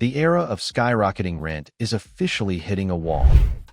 The era of skyrocketing rent is officially hitting a wall.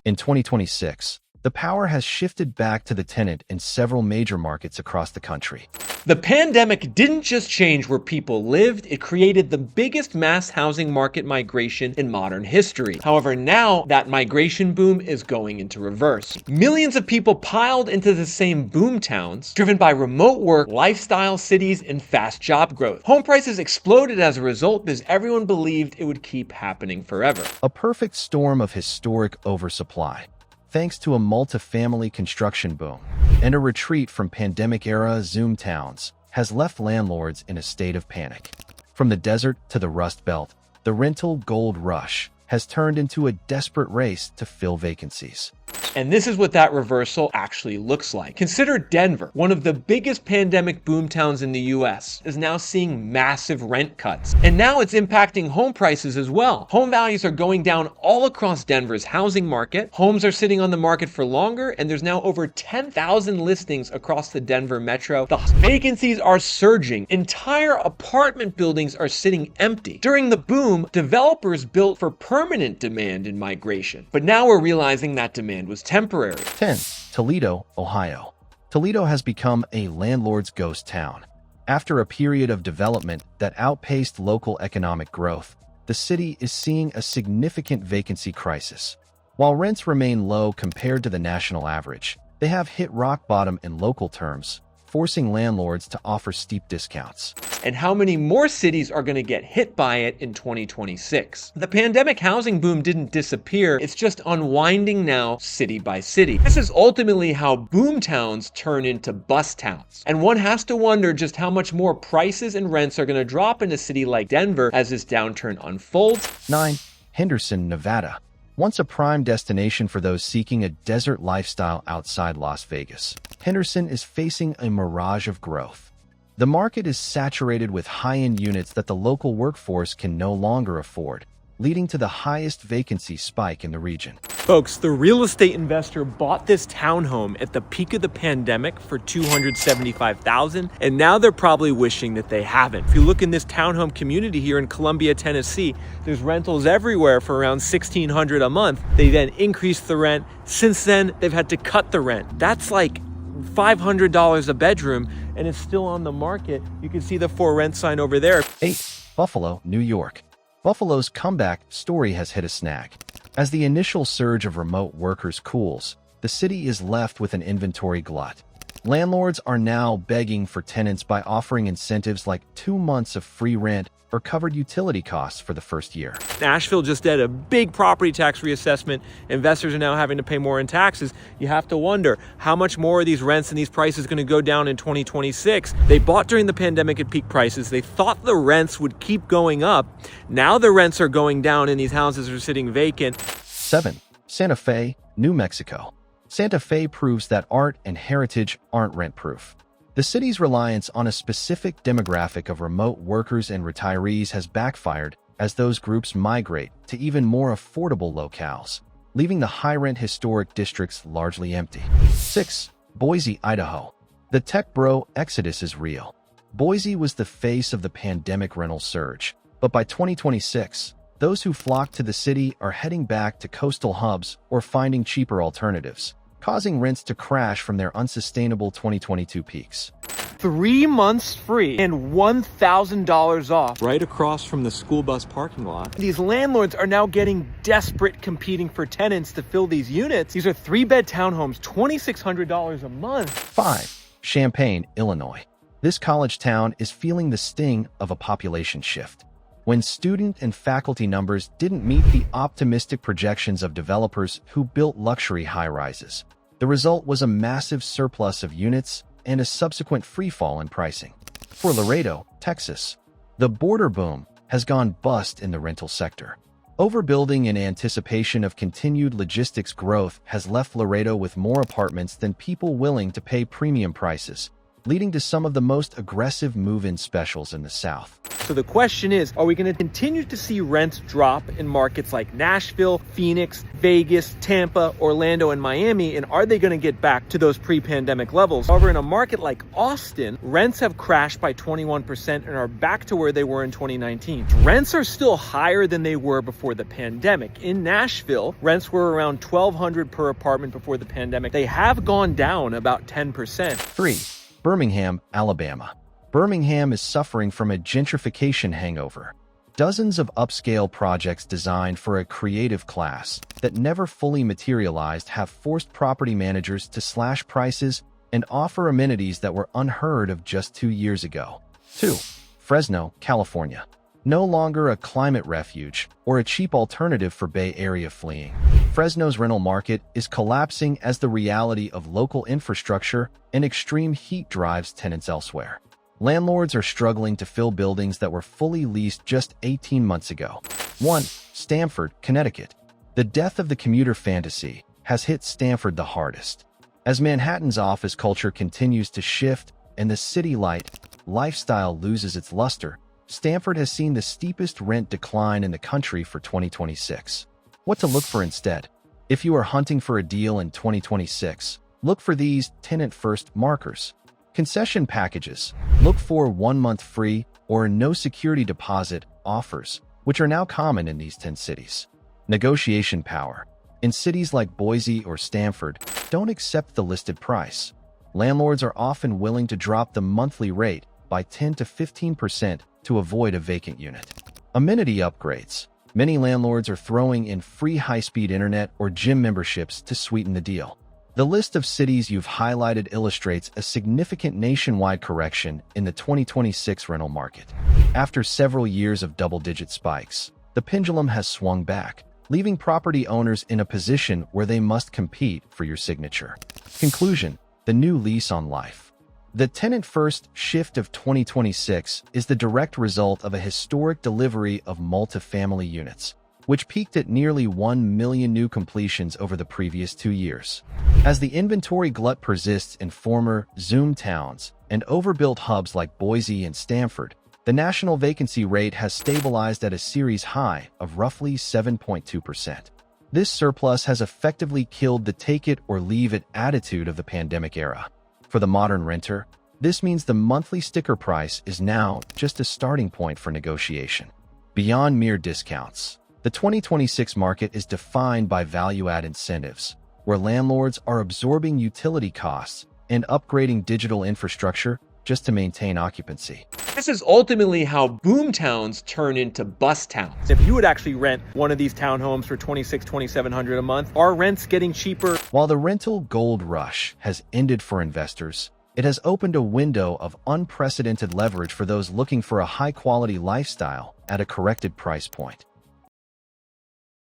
In 2026, the power has shifted back to the tenant in several major markets across the country. The pandemic didn't just change where people lived, it created the biggest mass housing market migration in modern history. However, now that migration boom is going into reverse. Millions of people piled into the same boomtowns, driven by remote work, lifestyle cities, and fast job growth. Home prices exploded as a result because everyone believed it would keep happening forever. A perfect storm of historic oversupply, thanks to a multifamily construction boom and a retreat from pandemic-era Zoom towns, has left landlords in a state of panic. From the desert to the Rust Belt, the rental gold rush has turned into a desperate race to fill vacancies. And this is what that reversal actually looks like. Consider Denver, one of the biggest pandemic boomtowns in the US, is now seeing massive rent cuts. And now it's impacting home prices as well. Home values are going down all across Denver's housing market. Homes are sitting on the market for longer, and there's now over 10,000 listings across the Denver metro. The vacancies are surging. Entire apartment buildings are sitting empty. During the boom, developers built for permanent demand and migration. But now we're realizing that demand was temporary. 10. Toledo, Ohio. Toledo has become a landlord's ghost town. After a period of development that outpaced local economic growth, the city is seeing a significant vacancy crisis. While rents remain low compared to the national average, they have hit rock bottom in local terms, forcing landlords to offer steep discounts. And how many more cities are going to get hit by it in 2026? The pandemic housing boom didn't disappear, it's just unwinding now city by city. This is ultimately how boomtowns turn into bust towns. And one has to wonder just how much more prices and rents are going to drop in a city like Denver as this downturn unfolds. 9. Henderson, Nevada. Once a prime destination for those seeking a desert lifestyle outside Las Vegas, Henderson is facing a mirage of growth. The market is saturated with high-end units that the local workforce can no longer afford, leading to the highest vacancy spike in the region. Folks, the real estate investor bought this townhome at the peak of the pandemic for $275,000, and now they're probably wishing that they haven't. If you look in this townhome community here in Columbia, Tennessee, there's rentals everywhere for around $1,600 a month. They then increased the rent. Since then, they've had to cut the rent. That's like $500 a bedroom, and it's still on the market. You can see the for rent sign over there. 8. Buffalo, New York. Buffalo's comeback story has hit a snag. As the initial surge of remote workers cools, the city is left with an inventory glut. Landlords are now begging for tenants by offering incentives like 2 months of free rent or covered utility costs for the first year. Nashville just did a big property tax reassessment. Investors are now having to pay more in taxes. You have to wonder, how much more are these rents and these prices going to go down in 2026? They bought during the pandemic at peak prices. They thought the rents would keep going up. Now the rents are going down and these houses are sitting vacant. 7. Santa Fe, New Mexico. Santa Fe proves that art and heritage aren't rent-proof. The city's reliance on a specific demographic of remote workers and retirees has backfired as those groups migrate to even more affordable locales, leaving the high-rent historic districts largely empty. 6. Boise, Idaho. The tech bro exodus is real. Boise was the face of the pandemic rental surge, but by 2026, those who flock to the city are heading back to coastal hubs or finding cheaper alternatives, causing rents to crash from their unsustainable 2022 peaks. 3 months free and $1,000 off right across from the school bus parking lot. These landlords are now getting desperate, competing for tenants to fill these units. These are 3-bed townhomes, $2,600 a month. 5. Champaign, Illinois. This college town is feeling the sting of a population shift. When student and faculty numbers didn't meet the optimistic projections of developers who built luxury high-rises, the result was a massive surplus of units and a subsequent freefall in pricing. For Laredo, Texas, the border boom has gone bust in the rental sector. Overbuilding in anticipation of continued logistics growth has left Laredo with more apartments than people willing to pay premium prices, leading to some of the most aggressive move-in specials in the South. So the question is, are we going to continue to see rents drop in markets like Nashville, Phoenix, Vegas, Tampa, Orlando, and Miami, and are they going to get back to those pre-pandemic levels? However, in a market like Austin, rents have crashed by 21% and are back to where they were in 2019. Rents are still higher than they were before the pandemic. In Nashville, rents were around $1,200 per apartment before the pandemic. They have gone down about 10%. 3. Birmingham, Alabama. Birmingham is suffering from a gentrification hangover. Dozens of upscale projects designed for a creative class that never fully materialized have forced property managers to slash prices and offer amenities that were unheard of just 2 years ago. 2. Fresno, California. No longer a climate refuge or a cheap alternative for Bay Area fleeing. Fresno's rental market is collapsing as the reality of local infrastructure and extreme heat drives tenants elsewhere. Landlords are struggling to fill buildings that were fully leased just 18 months ago. 1. Stamford, Connecticut. The death of the commuter fantasy has hit Stamford the hardest. As Manhattan's office culture continues to shift and the city lifestyle loses its luster, Stamford has seen the steepest rent decline in the country for 2026. What to look for instead? If you are hunting for a deal in 2026, look for these tenant-first markers. Concession packages. Look for 1 month free or no security deposit offers, which are now common in these 10 cities. Negotiation power. In cities like Boise or Stamford, don't accept the listed price. Landlords are often willing to drop the monthly rate by 10 to 15% to avoid a vacant unit. Amenity upgrades. Many landlords are throwing in free high-speed internet or gym memberships to sweeten the deal. The list of cities you've highlighted illustrates a significant nationwide correction in the 2026 rental market. After several years of double-digit spikes, the pendulum has swung back, leaving property owners in a position where they must compete for your signature. Conclusion: the new lease on life. The tenant-first shift of 2026 is the direct result of a historic delivery of multifamily units, which peaked at nearly 1 million new completions over the previous 2 years. As the inventory glut persists in former Zoom towns and overbuilt hubs like Boise and Stamford, the national vacancy rate has stabilized at a series high of roughly 7.2%. This surplus has effectively killed the take-it-or-leave-it attitude of the pandemic era. For the modern renter, this means the monthly sticker price is now just a starting point for negotiation. Beyond mere discounts, the 2026 market is defined by value-add incentives, where landlords are absorbing utility costs and upgrading digital infrastructure just to maintain occupancy. This is ultimately how boomtowns turn into bust towns. If you would actually rent one of these townhomes for $2,600-$2,700 a month, are rents getting cheaper? While the rental gold rush has ended for investors, it has opened a window of unprecedented leverage for those looking for a high-quality lifestyle at a corrected price point.